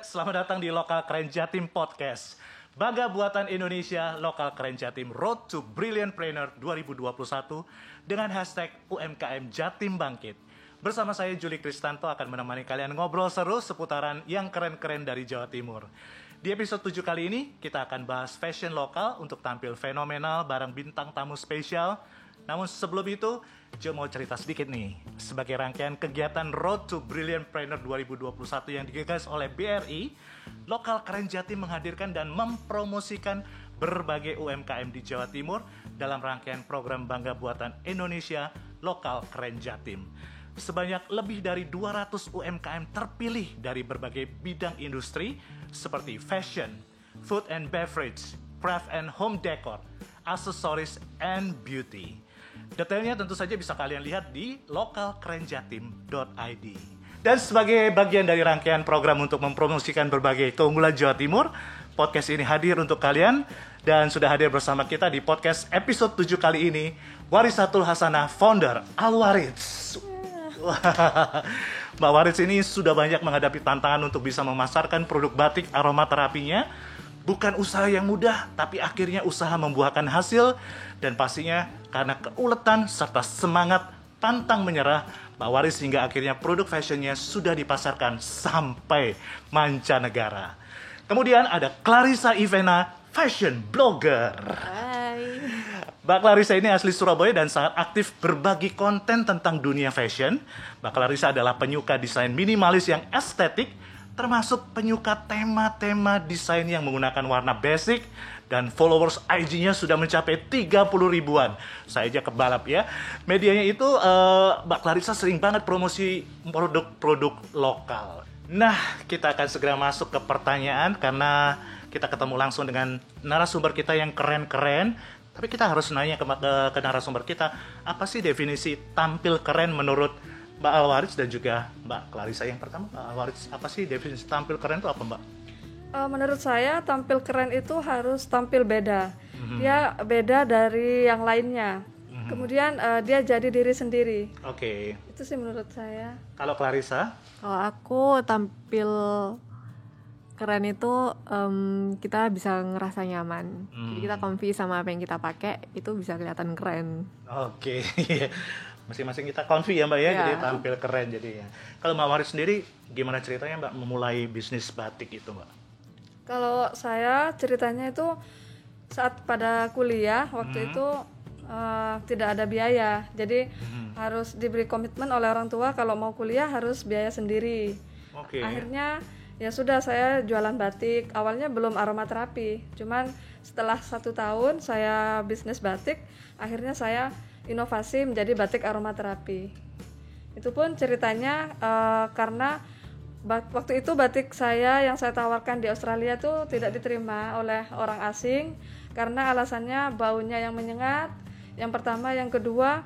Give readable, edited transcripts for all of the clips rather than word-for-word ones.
selamat datang di Lokal Keren Jatim Podcast. Bangga buatan Indonesia, Lokal Keren Jatim Road to Brilliantpreneur 2021 dengan hashtag UMKM Jatim Bangkit. Bersama saya Juli Kristanto akan menemani kalian ngobrol seru seputaran yang keren-keren dari Jawa Timur. Di episode 7 kali ini, kita akan bahas fashion lokal untuk tampil fenomenal bareng bintang tamu spesial. Namun sebelum itu, Jo mau cerita sedikit nih. Sebagai rangkaian kegiatan Road to Brilliantpreneur 2021 yang digagas oleh BRI, Lokal Keren Jatim menghadirkan dan mempromosikan berbagai UMKM di Jawa Timur dalam rangkaian program Bangga Buatan Indonesia Lokal Keren Jatim. Sebanyak lebih dari 200 UMKM terpilih dari berbagai bidang industri seperti fashion, food and beverage, craft and home decor, accessories and beauty. Detailnya tentu saja bisa kalian lihat di lokalkerenjatim.id. Dan sebagai bagian dari rangkaian program untuk mempromosikan berbagai keunggulan Jawa Timur, podcast ini hadir untuk kalian dan sudah hadir bersama kita di podcast episode 7 kali ini, Warisatul Hasanah, founder Alwaris. Mbak Waris ini sudah banyak menghadapi tantangan untuk bisa memasarkan produk batik aromaterapinya. Bukan usaha yang mudah, tapi akhirnya usaha membuahkan hasil. Dan pastinya karena keuletan serta semangat pantang menyerah, Mbak Waris hingga akhirnya produk fashionnya sudah dipasarkan sampai mancanegara. Kemudian ada Clarissa Ivena, fashion blogger. Hai. Mbak Clarissa ini asli Surabaya dan sangat aktif berbagi konten tentang dunia fashion. Mbak Clarissa adalah penyuka desain minimalis yang estetik, termasuk penyuka tema-tema desain yang menggunakan warna basic, dan followers IG-nya sudah mencapai 30 ribuan. Saya aja kebalap ya. Medianya itu Mbak Clarissa sering banget promosi produk-produk lokal. Nah, kita akan segera masuk ke pertanyaan karena kita ketemu langsung dengan narasumber kita yang keren-keren. Tapi kita harus nanya ke narasumber kita, apa sih definisi tampil keren menurut Mbak Alwaris dan juga Mbak Clarissa? Yang pertama, Mbak Alwaris, apa sih definisi tampil keren itu apa, Mbak? Menurut saya tampil keren itu harus tampil beda. Dia beda dari yang lainnya. Kemudian dia jadi diri sendiri. Oke. Itu sih menurut saya. Kalau Clarissa? Kalau aku tampil keren itu kita bisa ngerasa nyaman. Jadi kita comfy sama apa yang kita pakai, itu bisa kelihatan keren. Oke. Masing-masing kita comfy ya Mbak ya, jadi tampil keren jadinya. Kalau Mbak Waris sendiri, gimana ceritanya Mbak memulai bisnis batik itu Mbak? Kalau saya ceritanya itu saat pada kuliah waktu itu tidak ada biaya, jadi harus diberi komitmen oleh orang tua kalau mau kuliah harus biaya sendiri. Oke. Akhirnya ya sudah, saya jualan batik. Awalnya belum aromaterapi, cuman setelah 1 tahun saya bisnis batik, akhirnya saya inovasi menjadi batik aromaterapi. Itu pun ceritanya karena waktu itu batik saya yang saya tawarkan di Australia tuh tidak diterima oleh orang asing karena alasannya baunya yang menyengat. Yang pertama, yang kedua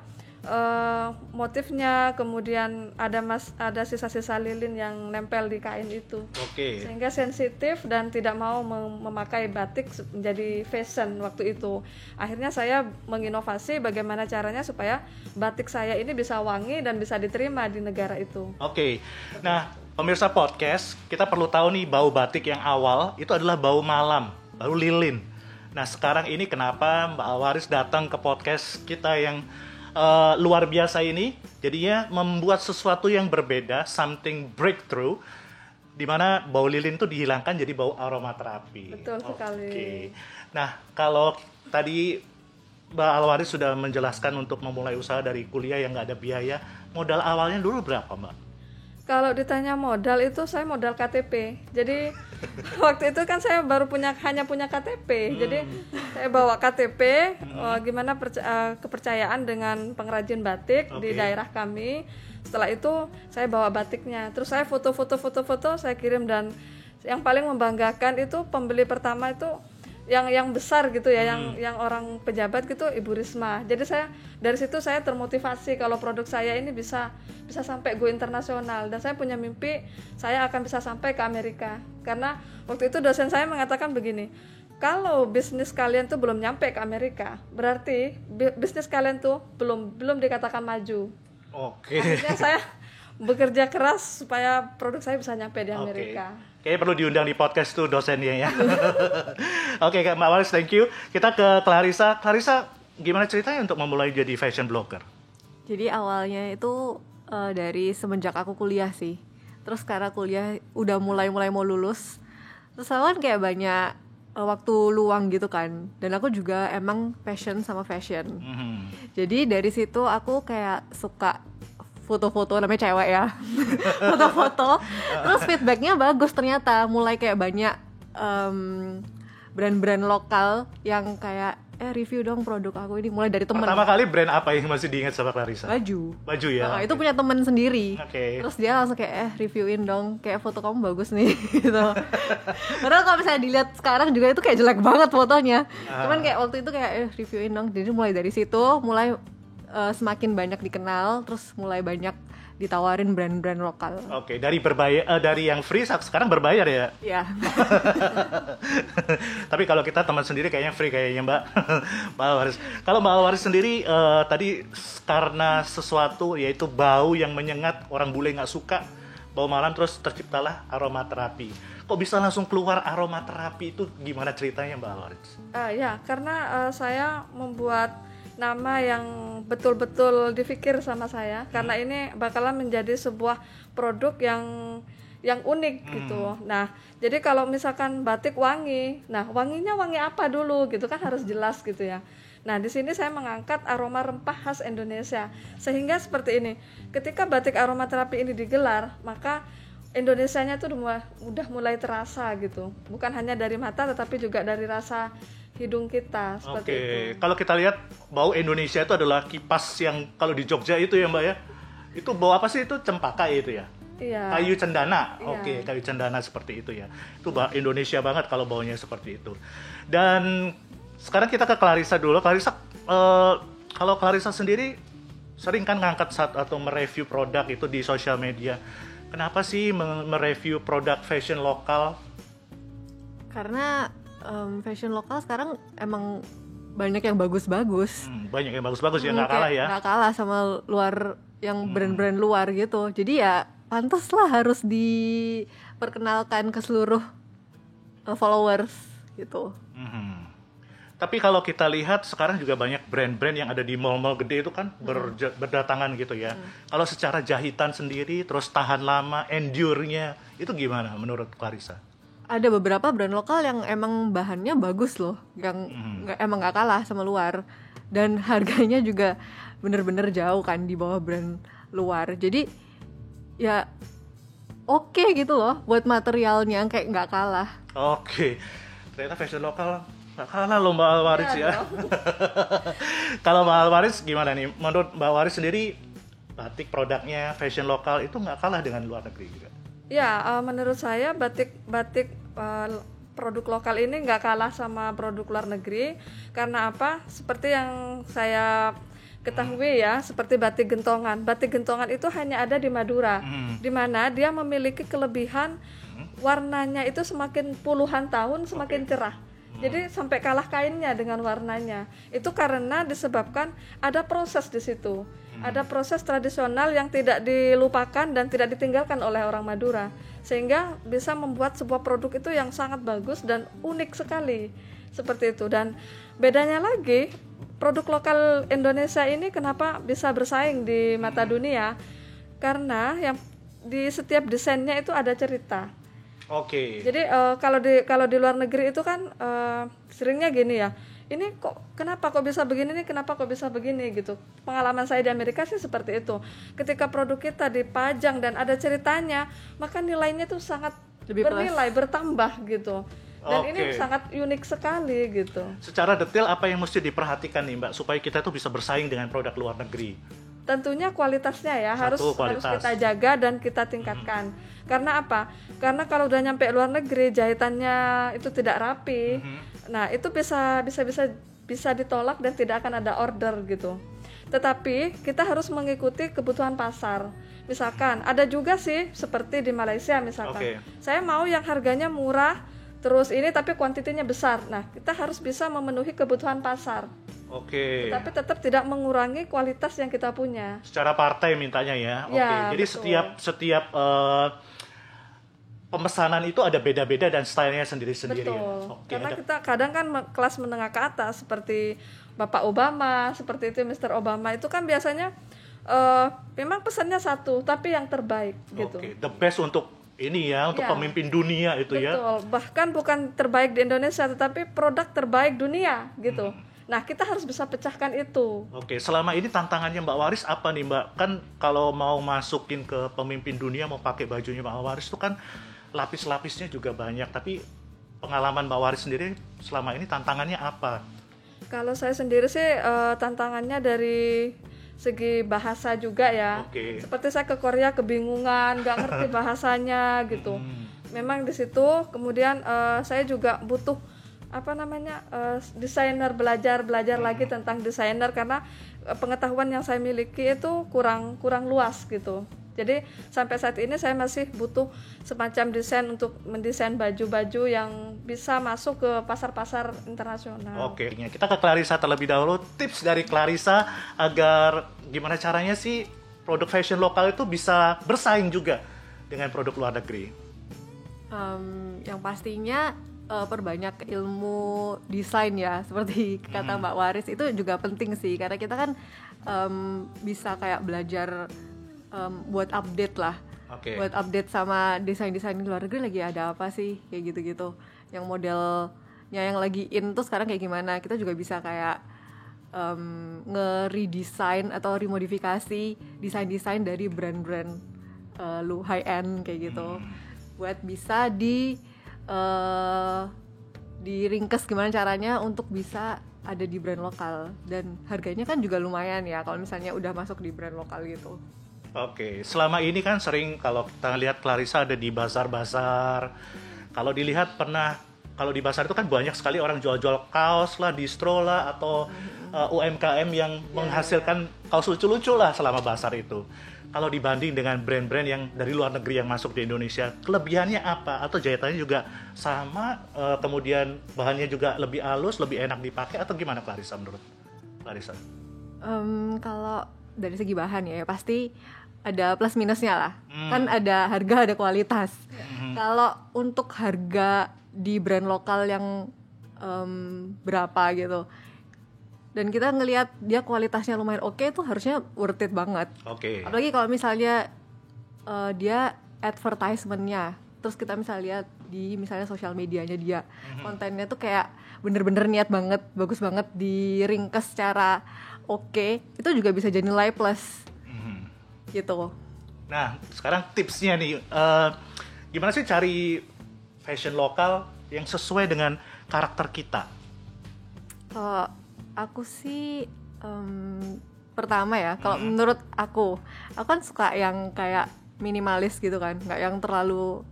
motifnya, kemudian ada sisa-sisa lilin yang nempel di kain itu. Oke. Sehingga sensitif dan tidak mau memakai batik menjadi fashion waktu itu. Akhirnya saya menginovasi bagaimana caranya supaya batik saya ini bisa wangi dan bisa diterima di negara itu. Oke. Nah, pemirsa podcast, kita perlu tahu nih bau batik yang awal itu adalah bau malam, bau lilin. Nah, sekarang ini kenapa Mbak Alwaris datang ke podcast kita yang luar biasa ini, jadinya membuat sesuatu yang berbeda, something breakthrough, di mana bau lilin itu dihilangkan jadi bau aromaterapi. Betul sekali. Oke. Nah, kalau tadi Mbak Alwaris sudah menjelaskan untuk memulai usaha dari kuliah yang nggak ada biaya, modal awalnya dulu berapa Mbak? Kalau ditanya modal itu saya modal KTP. Jadi waktu itu kan saya baru hanya punya KTP. Jadi saya bawa KTP, gimana kepercayaan dengan pengrajin batik di daerah kami. Setelah itu saya bawa batiknya. Terus saya foto, saya kirim, dan yang paling membanggakan itu pembeli pertama itu yang besar gitu ya, yang orang pejabat gitu, Ibu Risma. Jadi saya dari situ saya termotivasi kalau produk saya ini bisa sampai go internasional, dan saya punya mimpi saya akan bisa sampai ke Amerika. Karena waktu itu dosen saya mengatakan begini, kalau bisnis kalian tuh belum nyampe ke Amerika, berarti bisnis kalian tuh belum dikatakan maju. Oke. Akhirnya saya bekerja keras supaya produk saya bisa nyampe di Amerika. Kayaknya perlu diundang di podcast tuh dosennya ya. Oke, Kak Mbak Waris, thank you. Kita ke Clarissa. Clarissa, gimana ceritanya untuk memulai jadi fashion blogger? Jadi awalnya itu dari semenjak aku kuliah sih. Terus karena kuliah udah mulai mau lulus, terus aku kan kayak banyak waktu luang gitu kan. Dan aku juga emang passion sama fashion. Jadi dari situ aku kayak suka foto-foto, namanya cewek ya. Foto-foto. Terus feedbacknya bagus ternyata. Mulai kayak banyak brand-brand lokal yang kayak review dong produk aku ini, mulai dari temen. Pertama kali brand apa yang masih diingat sama Clarissa? Baju ya? Itu punya temen sendiri. Terus dia langsung kayak reviewin dong, kayak foto kamu bagus nih gitu. Padahal kalau misalnya dilihat sekarang juga itu kayak jelek banget fotonya. Cuman kayak waktu itu kayak reviewin dong. Jadi mulai dari situ, mulai semakin banyak dikenal, terus mulai banyak ditawarin brand-brand lokal. Oke, dari dari yang free sekarang berbayar ya? Iya. Tapi kalau kita teman sendiri kayaknya free kayaknya Mbak Waris. Kalau Mbak Waris sendiri tadi karena sesuatu yaitu bau yang menyengat, orang bule nggak suka bau malam, terus terciptalah aromaterapi. Kok bisa langsung keluar aromaterapi, itu gimana ceritanya Mbak Waris? Ya, karena saya membuat nama yang betul-betul dipikir sama saya, karena ini bakalan menjadi sebuah produk yang unik gitu. Nah, jadi kalau misalkan batik wangi, nah wanginya wangi apa dulu gitu kan harus jelas gitu ya. Nah, di sini saya mengangkat aroma rempah khas Indonesia, sehingga seperti ini. Ketika batik aromaterapi ini digelar, maka Indonesianya tuh udah mulai terasa gitu. Bukan hanya dari mata, tetapi juga dari rasa hidung kita seperti itu. Kalau kita lihat bau Indonesia itu adalah kipas yang kalau di Jogja itu ya Mbak ya. Itu bau apa sih itu? Cempaka itu ya? Iya. Kayu cendana. Iya. Kayu cendana seperti itu ya. Itu Indonesia banget kalau baunya seperti itu. Dan sekarang kita ke Clarissa dulu. Clarissa, kalau Clarissa sendiri sering kan ngangkat atau mereview produk itu di sosial media. Kenapa sih mereview produk fashion lokal? Karena fashion lokal sekarang emang banyak yang bagus-bagus. Banyak yang bagus-bagus ya, nggak kalah ya. Nggak kalah sama luar yang brand-brand luar gitu. Jadi ya pantas lah harus diperkenalkan ke seluruh followers gitu. Tapi kalau kita lihat sekarang juga banyak brand-brand yang ada di mall-mall gede itu kan berdatangan gitu ya. Kalau secara jahitan sendiri, terus tahan lama, endure-nya, itu gimana menurut Clarissa? Ada beberapa brand lokal yang emang bahannya bagus loh, yang emang nggak kalah sama luar, dan harganya juga bener-bener jauh kan di bawah brand luar. Jadi ya oke gitu loh buat materialnya, kayak nggak kalah. Ternyata fashion lokal nggak kalah loh Mbak Waris ya. Kalau Mbak Waris gimana nih? Menurut Mbak Waris sendiri batik produknya fashion lokal itu nggak kalah dengan luar negeri juga? Ya, menurut saya batik produk lokal ini nggak kalah sama produk luar negeri. Karena apa? Seperti yang saya ketahui ya, seperti batik gentongan. Batik gentongan itu hanya ada di Madura, di mana dia memiliki kelebihan warnanya itu semakin puluhan tahun semakin cerah. Jadi sampai kalah kainnya dengan warnanya. Itu karena disebabkan ada proses di situ. Ada proses tradisional yang tidak dilupakan dan tidak ditinggalkan oleh orang Madura. Sehingga bisa membuat sebuah produk itu yang sangat bagus dan unik sekali. Seperti itu. Dan bedanya lagi, produk lokal Indonesia ini kenapa bisa bersaing di mata dunia? Karena yang di setiap desainnya itu ada cerita. Jadi kalau di luar negeri itu kan seringnya gini ya, ini kenapa kok bisa begini nih, kenapa kok bisa begini gitu. Pengalaman saya di Amerika sih seperti itu. Ketika produk kita dipajang dan ada ceritanya, maka nilainya tuh sangat bernilai, bertambah gitu. Dan ini sangat unik sekali gitu. Secara detail apa yang mesti diperhatikan nih Mbak supaya kita tuh bisa bersaing dengan produk luar negeri? Tentunya kualitasnya ya harus kita jaga dan kita tingkatkan. Karena apa? Karena kalau udah nyampe luar negeri jahitannya itu tidak rapi. Nah, itu bisa ditolak dan tidak akan ada order gitu. Tetapi kita harus mengikuti kebutuhan pasar. Misalkan ada juga sih seperti di Malaysia misalkan. Saya mau yang harganya murah terus ini tapi kuantitinya besar. Nah, kita harus bisa memenuhi kebutuhan pasar. Oke. Tapi tetap tidak mengurangi kualitas yang kita punya. Secara partai mintanya ya. Oke. Ya, Jadi betul. setiap pemesanan itu ada beda-beda dan stylenya sendiri-sendiri. Ya? Betul. Oke. Karena kita kadang kan kelas menengah ke atas seperti Bapak Obama, seperti itu Mr. Obama itu kan biasanya memang pesannya satu, tapi yang terbaik gitu. Oke. The best untuk ini ya, untuk Ya. pemimpin dunia itu ya. Betul. Bahkan bukan terbaik di Indonesia, tetapi produk terbaik dunia gitu. Nah, kita harus bisa pecahkan itu. Oke, selama ini tantangannya Mbak Waris apa nih Mbak? Kan kalau mau masukin ke pemimpin dunia, mau pakai bajunya Mbak Waris itu kan lapis-lapisnya juga banyak. Tapi pengalaman Mbak Waris sendiri selama ini tantangannya apa? Kalau saya sendiri sih tantangannya dari segi bahasa juga ya. Oke. Seperti saya ke Korea kebingungan, nggak ngerti bahasanya gitu. Memang di situ kemudian saya juga butuh desainer, belajar lagi tentang desainer karena pengetahuan yang saya miliki itu kurang luas gitu. Jadi sampai saat ini saya masih butuh semacam desain untuk mendesain baju-baju yang bisa masuk ke pasar-pasar internasional. Oke, kita ke Clarissa terlebih dahulu. Tips dari Clarissa agar gimana caranya sih produk fashion lokal itu bisa bersaing juga dengan produk luar negeri. Yang pastinya perbanyak ilmu desain ya, seperti kata Mbak Waris, itu juga penting sih karena kita kan bisa kayak belajar buat update lah. Oke. Buat update sama desain-desain di luar negeri lagi ada apa sih kayak gitu-gitu, yang modelnya yang lagi in tuh sekarang kayak gimana. Kita juga bisa kayak nge-redesign atau remodifikasi desain-desain dari brand-brand high end kayak gitu, buat bisa diringkes gimana caranya untuk bisa ada di brand lokal, dan harganya kan juga lumayan ya kalau misalnya udah masuk di brand lokal gitu. Oke, selama ini kan sering kalau kita lihat Clarissa ada di bazar-bazar. Kalau dilihat kalau di bazar itu kan banyak sekali orang jual-jual kaos lah, distro lah, atau UMKM yang menghasilkan kaos lucu-lucu lah selama bazar itu. Kalau dibanding dengan brand-brand yang dari luar negeri yang masuk di Indonesia, kelebihannya apa? Atau jahitannya juga sama, kemudian bahannya juga lebih halus, lebih enak dipakai, atau gimana Clarissa menurut Clarissa? Kalau dari segi bahan ya pasti ada plus minusnya lah. Kan ada harga, ada kualitas. Kalau untuk harga di brand lokal yang berapa gitu, dan kita ngelihat dia kualitasnya lumayan oke, tuh harusnya worth it banget. Oke. Apalagi kalau misalnya dia advertisement-nya, terus kita misalnya lihat di misalnya sosial medianya dia, kontennya tuh kayak bener-bener niat banget, bagus banget, diringkes secara oke, itu juga bisa jadi nilai plus gitu. Nah, sekarang tipsnya nih, gimana sih cari fashion lokal yang sesuai dengan karakter kita? Kalau aku sih pertama ya, kalau menurut aku kan suka yang kayak minimalis gitu kan, nggak yang terlalu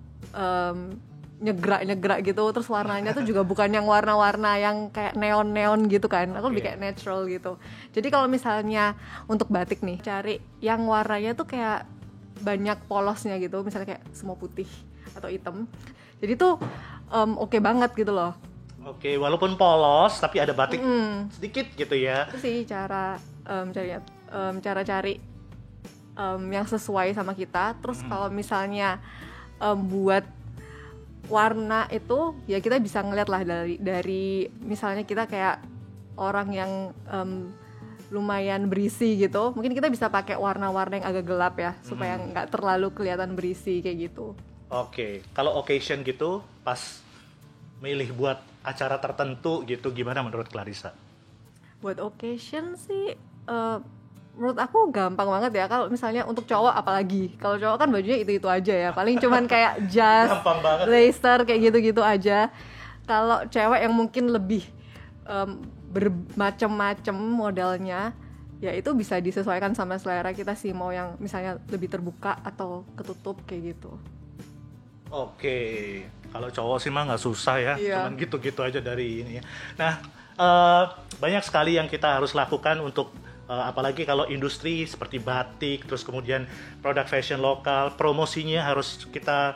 nyegrak gitu, terus warnanya tuh juga bukan yang warna-warna yang kayak neon gitu kan. Aku lebih kayak natural gitu. Jadi kalau misalnya untuk batik nih, cari yang warnanya tuh kayak banyak polosnya gitu, misalnya kayak semua putih atau hitam. Jadi tuh oke banget gitu loh. Oke, walaupun polos tapi ada batik sedikit gitu ya. Itu sih cara cari yang sesuai sama kita. Terus kalau misalnya buat warna itu ya kita bisa ngeliat lah dari misalnya kita kayak orang yang lumayan berisi gitu, mungkin kita bisa pakai warna-warna yang agak gelap ya, supaya nggak terlalu kelihatan berisi kayak gitu. Oke, kalau occasion gitu pas milih buat acara tertentu gitu, gimana menurut Clarissa? Buat occasion sih menurut aku gampang banget ya. Kalau misalnya untuk cowok apalagi, kalau cowok kan bajunya itu aja ya, paling cuman kayak jas, blazer kayak gitu aja. Kalau cewek yang mungkin lebih bermacam-macam modelnya, ya itu bisa disesuaikan sama selera kita sih, mau yang misalnya lebih terbuka atau ketutup kayak gitu. Oke, kalau cowok sih mah nggak susah ya, cuman gitu-gitu aja dari ini ya. Nah, banyak sekali yang kita harus lakukan untuk apalagi kalau industri seperti batik, terus kemudian produk fashion lokal, promosinya harus kita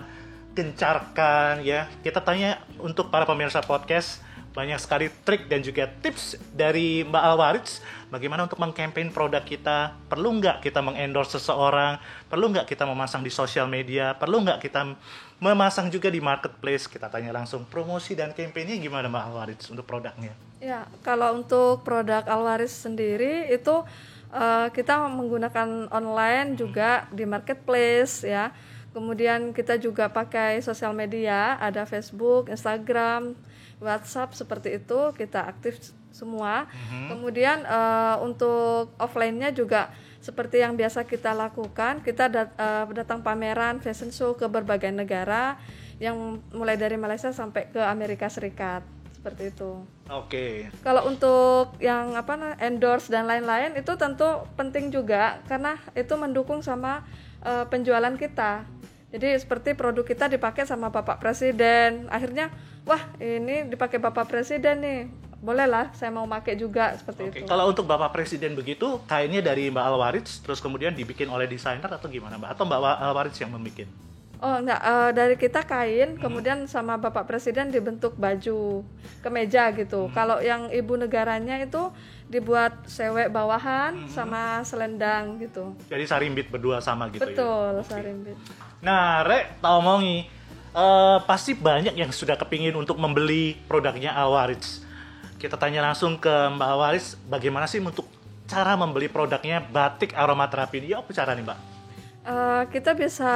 gencarkan ya. Kita tanya untuk para pemirsa podcast, banyak sekali trik dan juga tips dari Mbak Alwaris bagaimana untuk mengkampanye produk kita. Perlu nggak kita mengendorse seseorang? Perlu nggak kita memasang di sosial media? Perlu nggak kita memasang juga di marketplace? Kita tanya langsung promosi dan kampanye gimana Mbak Alwaris untuk produknya? Ya, kalau untuk produk Alwaris sendiri itu kita menggunakan online juga di marketplace ya. Kemudian kita juga pakai sosial media, ada Facebook, Instagram, WhatsApp seperti itu, kita aktif semua. Kemudian untuk offline-nya juga seperti yang biasa kita lakukan, kita datang pameran fashion show ke berbagai negara yang mulai dari Malaysia sampai ke Amerika Serikat. Seperti itu. Oke. Kalau untuk yang endorse dan lain-lain itu tentu penting juga karena itu mendukung sama penjualan kita. Jadi seperti produk kita dipakai sama Bapak Presiden, akhirnya wah ini dipakai Bapak Presiden nih, bolehlah saya mau pakai juga seperti itu. Kalau untuk Bapak Presiden begitu, kainnya dari Mbak Alwaris, terus kemudian dibikin oleh desainer atau gimana Mbak? Atau Mbak Alwaris yang membuat? Oh enggak, dari kita kain, kemudian sama Bapak Presiden dibentuk baju, kemeja gitu. Kalau yang ibu negaranya itu dibuat sewek bawahan sama selendang gitu. Jadi sarimbit berdua sama gitu. Betul, ya? sarimbit. Nah, Rek, tak omongi, pasti banyak yang sudah kepingin untuk membeli produknya Alwaris. Kita tanya langsung ke Mbak Alwaris, bagaimana sih untuk cara membeli produknya batik aromaterapi ini? Apa cara nih Mbak? Kita bisa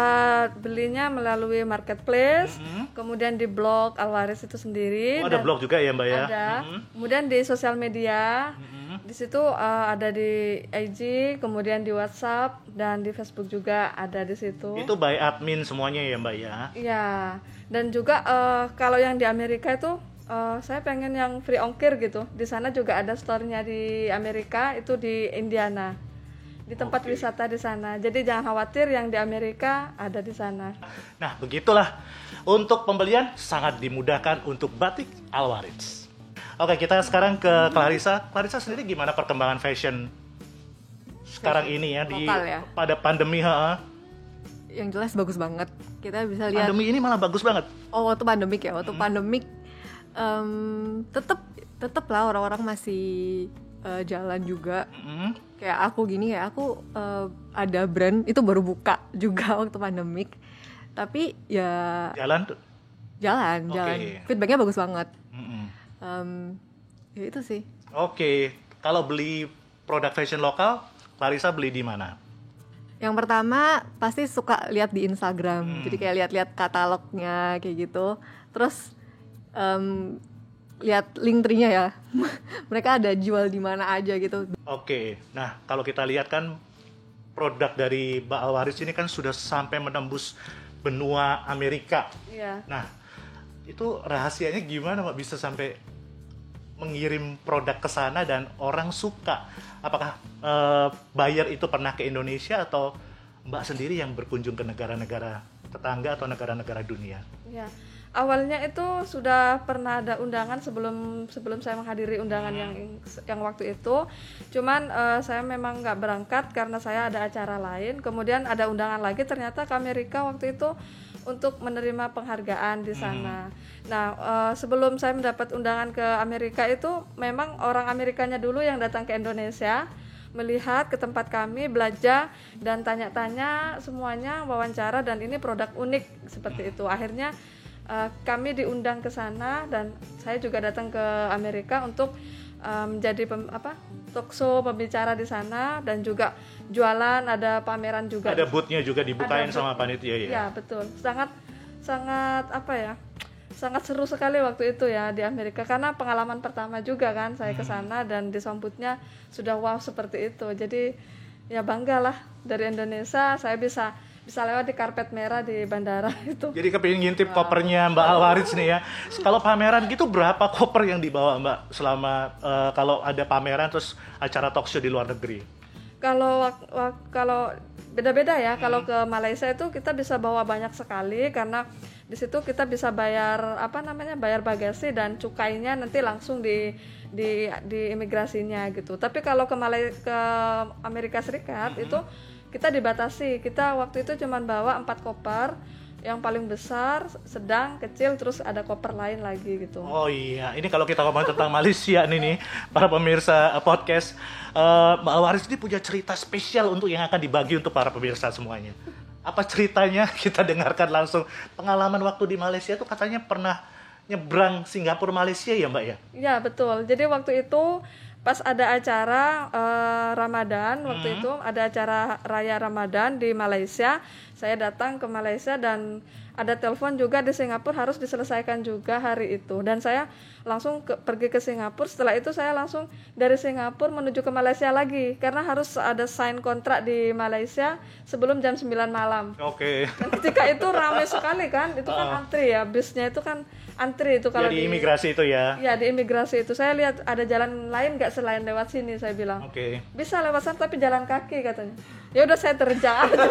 belinya melalui marketplace, kemudian di blog Alwaris itu sendiri. Oh, ada blog juga ya Mbak ya? Ada. Kemudian di sosial media, di situ ada di IG, kemudian di WhatsApp dan di Facebook juga ada di situ. Itu by admin semuanya ya Mbak ya? Iya. Dan juga kalau yang di Amerika itu saya pengen yang free ongkir gitu. Di sana juga ada store-nya di Amerika, itu di Indiana. Di tempat wisata di sana. Jadi jangan khawatir, yang di Amerika ada di sana. Nah, begitulah. Untuk pembelian sangat dimudahkan untuk batik Alwaris. Oke, kita sekarang ke Clarissa. Clarissa sendiri gimana perkembangan fashion sekarang ini ya di lokal ya? Pada pandemi, Yang jelas bagus banget. Kita bisa lihat. Pandemi ini malah bagus banget. Oh, waktu pandemik ya. Waktu pandemik tetep lah orang-orang masih jalan juga. Kayak aku gini ya, aku ada brand itu baru buka juga waktu pandemik. Tapi ya jalan. Feedbacknya bagus banget. Ya itu sih. Oke, kalau beli produk fashion lokal, Clarissa beli di mana? Yang pertama pasti suka lihat di Instagram. Jadi kayak lihat-lihat katalognya kayak gitu. Terus lihat link tree-nya ya. Mereka ada jual di mana aja gitu. Oke. Nah, kalau kita lihat kan produk dari Mbak Alwaris ini kan sudah sampai menembus benua Amerika. Iya. Nah, itu rahasianya gimana Mbak bisa sampai mengirim produk ke sana dan orang suka? Apakah buyer itu pernah ke Indonesia atau Mbak sendiri yang berkunjung ke negara-negara tetangga atau negara-negara dunia? Iya. Awalnya itu sudah pernah ada undangan sebelum saya menghadiri undangan yang waktu itu. Cuman saya memang nggak berangkat karena saya ada acara lain. Kemudian ada undangan lagi ternyata ke Amerika waktu itu untuk menerima penghargaan di sana. Nah, sebelum saya mendapat undangan ke Amerika itu memang orang Amerikanya dulu yang datang ke Indonesia, melihat ke tempat kami, belajar dan tanya-tanya semuanya, wawancara, dan ini produk unik seperti itu. Akhirnya kami diundang ke sana dan saya juga datang ke Amerika untuk menjadi talk show pembicara di sana dan juga jualan, ada pameran juga. Ada booth-nya juga dibukain sama panitia ya? Ya, betul. Sangat seru sekali waktu itu ya di Amerika karena pengalaman pertama juga kan saya ke sana dan disambutnya sudah wow seperti itu. Jadi ya banggalah dari Indonesia saya bisa lewat di karpet merah di bandara itu. Jadi kepingin ngintip kopernya Mbak Alwaris nih ya. Kalau pameran gitu berapa koper yang dibawa Mbak selama kalau ada pameran terus acara talk show di luar negeri? Kalau beda-beda ya. Kalau ke Malaysia itu kita bisa bawa banyak sekali karena di situ kita bisa bayar bayar bagasi dan cukainya nanti langsung di imigrasinya gitu. Tapi kalau ke Amerika Serikat itu kita dibatasi. Kita waktu itu cuma bawa 4 koper yang paling besar, sedang, kecil, terus ada koper lain lagi gitu. Oh iya, ini kalau kita ngomong tentang Malaysia nih, para pemirsa podcast, Mbak Alwaris ini punya cerita spesial untuk yang akan dibagi untuk para pemirsa semuanya. Apa ceritanya? Kita dengarkan langsung. Pengalaman waktu di Malaysia tuh katanya pernah nyebrang Singapura Malaysia ya Mbak ya? Iya betul, jadi waktu itu pas ada acara Ramadan, waktu itu ada acara Raya Ramadan di Malaysia. Saya datang ke Malaysia dan ada telepon juga di Singapura harus diselesaikan juga hari itu. Dan saya langsung pergi ke Singapura. Setelah itu saya langsung dari Singapura menuju ke Malaysia lagi karena harus ada sign kontrak di Malaysia sebelum jam 9 malam. Oke. Dan ketika itu ramai sekali kan, itu kan antri ya, bisnya itu kan antri itu kalau di imigrasi itu ya? Ya di imigrasi itu. Saya lihat ada jalan lain nggak selain lewat sini, saya bilang. Oke. Bisa lewat sana tapi jalan kaki katanya. Ya udah saya terjang aja.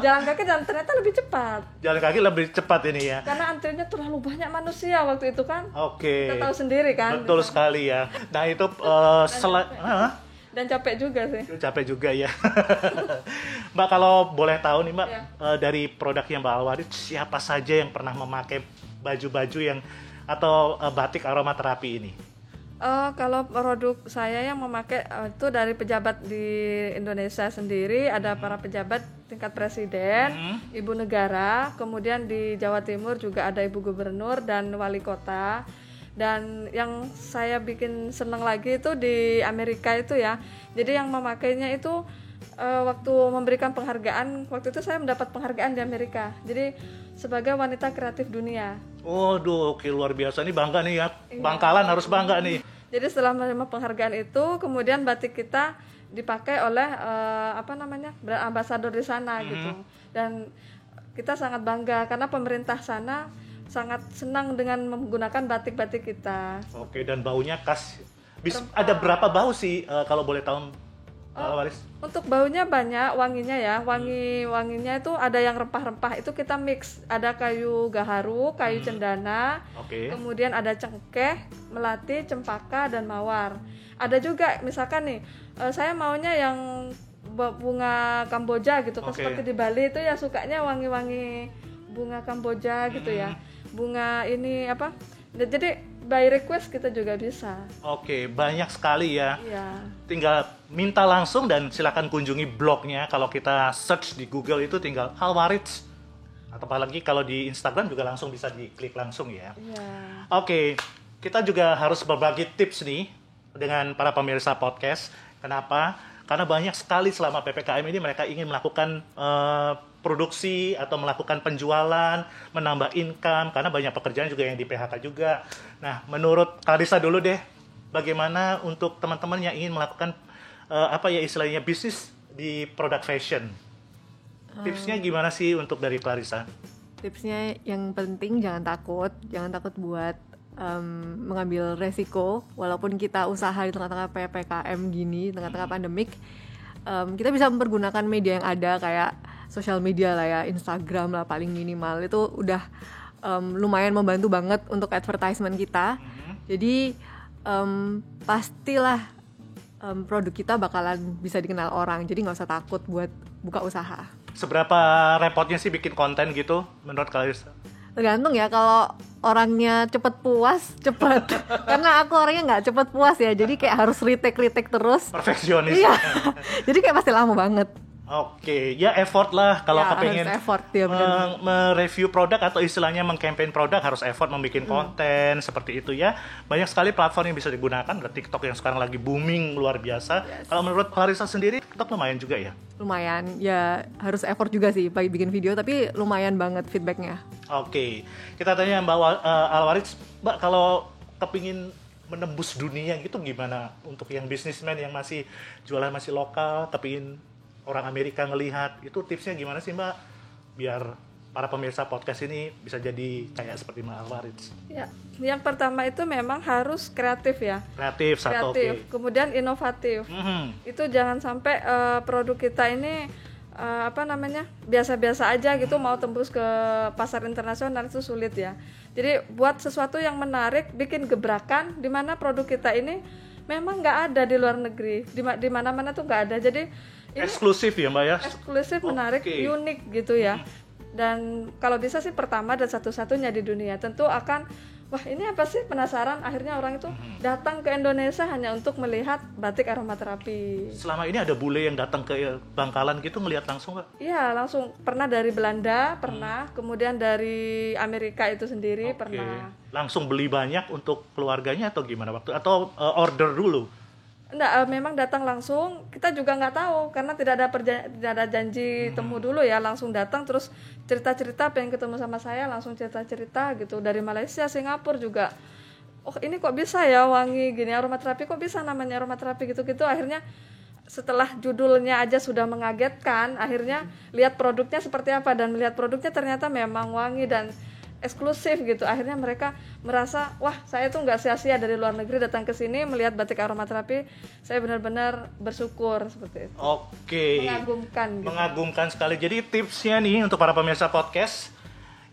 Jalan kaki dan ternyata lebih cepat. Jalan kaki lebih cepat ini ya? Karena antrinya terlalu banyak manusia waktu itu kan. Oke. Kita tahu sendiri kan. Betul sekali ya. Nah itu dan capek juga sih. Capek juga ya. Mbak kalau boleh tahu nih Mbak, Ya. Dari produk yang Mbak Alwaris, siapa saja yang pernah memakai baju-baju yang atau batik aromaterapi ini? Kalau produk saya yang memakai itu dari pejabat di Indonesia sendiri, ada para pejabat tingkat presiden, ibu negara, kemudian di Jawa Timur juga ada ibu gubernur dan wali kota. Dan yang saya bikin seneng lagi itu di Amerika itu ya. Jadi yang memakainya itu waktu memberikan penghargaan, waktu itu saya mendapat penghargaan di Amerika. Jadi sebagai wanita kreatif dunia. Waduh, oke, luar biasa nih, bangga nih ya. Bangkalan harus bangga nih. Jadi setelah menerima penghargaan itu, kemudian batik kita dipakai oleh brand ambasador di sana gitu. Dan kita sangat bangga karena pemerintah sana sangat senang dengan menggunakan batik-batik kita. Oke, dan baunya khas. Ada berapa bau sih kalau boleh tahu Mbak Alwaris? Untuk baunya banyak, wanginya ya. Wanginya itu ada yang rempah-rempah, itu kita mix. Ada kayu gaharu, kayu cendana, Oke. kemudian ada cengkeh, melati, cempaka, dan mawar. Ada juga misalkan nih, saya maunya yang bunga Kamboja gitu. Oke. Seperti di Bali itu ya sukanya wangi-wangi bunga Kamboja gitu ya. Bunga ini apa? Jadi by request kita juga bisa. Oke, banyak sekali ya. Iya. Tinggal minta langsung dan silakan kunjungi blognya. Kalau kita search di Google itu tinggal Alwaris. Atau apalagi kalau di Instagram juga langsung bisa diklik langsung ya. Iya. Oke, kita juga harus berbagi tips nih dengan para pemirsa podcast. Kenapa? Karena banyak sekali selama PPKM ini mereka ingin melakukan produksi atau melakukan penjualan, menambah income, karena banyak pekerjaan juga yang di PHK juga. Nah, menurut Clarissa dulu deh, bagaimana untuk teman-teman yang ingin melakukan istilahnya bisnis di produk fashion? Tipsnya gimana sih untuk dari Clarissa? Tipsnya yang penting jangan takut buat mengambil resiko. Walaupun kita usaha di tengah-tengah PPKM gini, tengah-tengah pandemik, kita bisa mempergunakan media yang ada kayak sosial media lah ya, Instagram lah paling minimal, itu udah lumayan membantu banget untuk advertisement kita. Jadi pastilah produk kita bakalan bisa dikenal orang, jadi nggak usah takut buat buka usaha. Seberapa repotnya sih bikin konten gitu menurut Clarissa? Tergantung ya, kalau orangnya cepet puas, cepet. Karena aku orangnya nggak cepet puas ya, jadi kayak harus retake terus. Perfeksionis. Iya, jadi kayak pasti lama banget. Oke, ya effort lah kalau Ya, kepengen harus effort, ya, bener. mereview produk atau istilahnya mengcampaign produk harus effort membuat konten seperti itu ya. Banyak sekali platform yang bisa digunakan, ada TikTok yang sekarang lagi booming luar biasa. Kalau menurut Clarissa sendiri, TikTok lumayan juga ya? Lumayan, ya harus effort juga sih bagi bikin video, tapi lumayan banget feedbacknya. Oke, kita tanya Mbak Alwaris, Mbak kalau kepingin menembus dunia gitu gimana untuk yang bisnismen yang masih jualan masih lokal, kepingin orang Amerika ngelihat, itu tipsnya gimana sih Mbak? Biar para pemirsa podcast ini bisa jadi kayak seperti Mbak Alwaris. Ya, yang pertama itu memang harus kreatif ya. Kreatif, satu oke. Kemudian inovatif. Itu jangan sampai produk kita ini biasa-biasa aja gitu, mau tembus ke pasar internasional itu sulit ya. Jadi buat sesuatu yang menarik, bikin gebrakan di mana produk kita ini memang nggak ada di luar negeri, di mana-mana tuh nggak ada. Jadi ini Eksklusif ya Mbak ya? eksklusif, menarik, unik gitu ya. Dan kalau bisa sih pertama dan satu-satunya di dunia. Tentu akan, wah ini apa sih, penasaran. Akhirnya orang itu datang ke Indonesia hanya untuk melihat batik aromaterapi. Selama ini ada bule yang datang ke Bangkalan gitu ngelihat langsung nggak? Iya, langsung. Pernah dari Belanda, pernah. Kemudian dari Amerika itu sendiri, pernah. Langsung beli banyak untuk keluarganya atau gimana waktu? Atau order dulu? Enggak, memang datang langsung. Kita juga nggak tahu karena tidak ada janji temu dulu ya. Langsung datang terus cerita-cerita, pengen ketemu sama saya, langsung cerita-cerita gitu. Dari Malaysia, Singapura juga. Oh ini kok bisa ya wangi gini, aromaterapi kok bisa namanya aromaterapi gitu-gitu. Akhirnya setelah judulnya aja sudah mengagetkan, akhirnya lihat produknya seperti apa, dan melihat produknya ternyata memang wangi dan eksklusif gitu. Akhirnya mereka merasa, wah saya tuh nggak sia-sia dari luar negeri datang ke sini melihat batik aromaterapi. Saya benar-benar bersyukur seperti itu. Oke. Mengagumkan gitu. Mengagumkan sekali. Jadi tipsnya nih untuk para pemirsa podcast,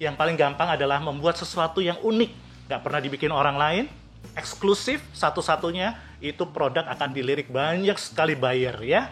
yang paling gampang adalah membuat sesuatu yang unik, nggak pernah dibikin orang lain, eksklusif, satu-satunya. Itu produk akan dilirik banyak sekali buyer ya.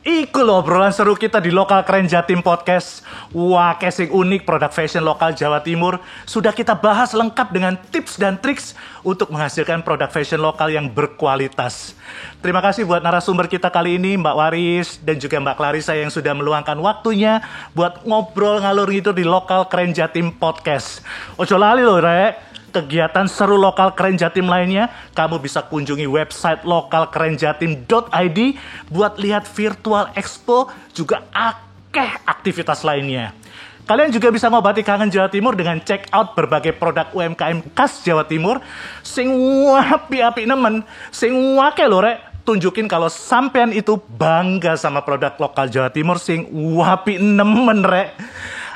Iku loh obrolan seru kita di Lokal Keren Jatim Podcast. Wah, casing unik produk fashion lokal Jawa Timur sudah kita bahas lengkap dengan tips dan triks untuk menghasilkan produk fashion lokal yang berkualitas. Terima kasih buat narasumber kita kali ini, Mbak Waris dan juga Mbak Clarissa yang sudah meluangkan waktunya buat ngobrol ngalur gitu di Lokal Keren Jatim Podcast. Ojo lali loh, Rek. Kegiatan seru Lokal Keren Jatim lainnya, kamu bisa kunjungi website lokalkerenjatim.id buat lihat virtual expo, juga akeh aktivitas lainnya. Kalian juga bisa ngobati kangen Jawa Timur dengan check out berbagai produk UMKM khas Jawa Timur sing api-api nemen, sing wake lho rek. Tunjukin kalau sampean itu bangga sama produk lokal Jawa Timur sing api nemen rek.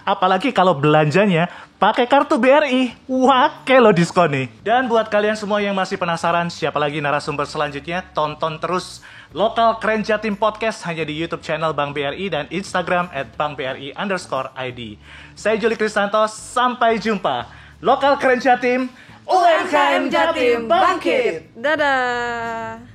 Apalagi kalau belanjanya pakai kartu BRI, wake lo diskon nih. Dan buat kalian semua yang masih penasaran siapa lagi narasumber selanjutnya, tonton terus Lokal Keren Jatim Podcast hanya di YouTube channel Bank BRI dan Instagram @bankbri_id. Saya Juli Kristanto, sampai jumpa. Lokal Keren Jatim, UMKM Jatim bangkit. Dadah.